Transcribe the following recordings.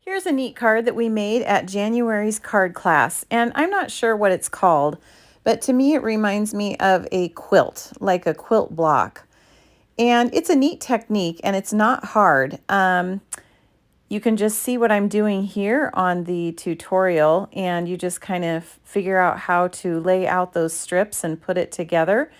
Here's a neat card that we made at January's card class, and I'm not sure what it's called, but to me it reminds me of a quilt, like a quilt block. And it's a neat technique and it's not hard. You can just see what I'm doing here on the tutorial, and you just kind of figure out how to lay out those strips and put it together.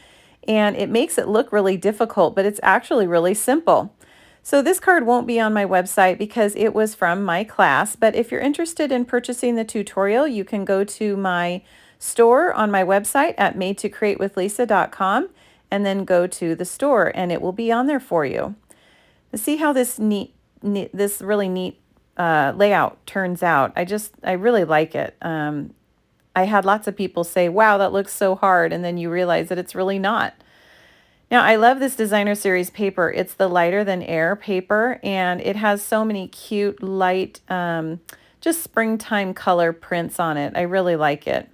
And it makes it look really difficult, but it's actually really simple. So this card won't be on my website because it was from my class, but if you're interested in purchasing the tutorial, you can go to my store on my website at madetocreatewithlisa.com and then go to the store and it will be on there for you. See how this this really neat layout turns out. I really like it. I had lots of people say, wow, that looks so hard, and then you realize that it's really not. Now, I love this designer series paper. It's the lighter than air paper, and it has so many cute, light, just springtime color prints on it. I really like it.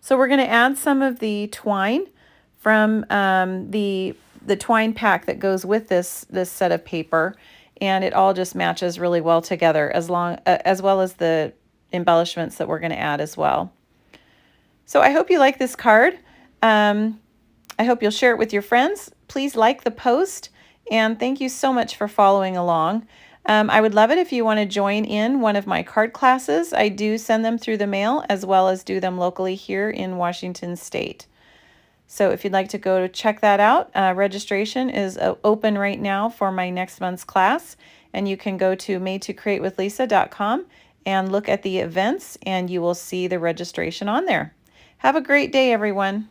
So we're going to add some of the twine from the twine pack that goes with this set of paper, and it all just matches really well together as well as the embellishments that we're going to add as well. So I hope you like this card. I hope you'll share it with your friends. Please like the post, and thank you so much for following along. I would love it if you want to join in one of my card classes. I do send them through the mail as well as do them locally here in Washington State. So if you'd like to go to check that out, registration is open right now for my next month's class, and you can go to madetocreatewithlisa.com and look at the events, and you will see the registration on there. Have a great day, everyone.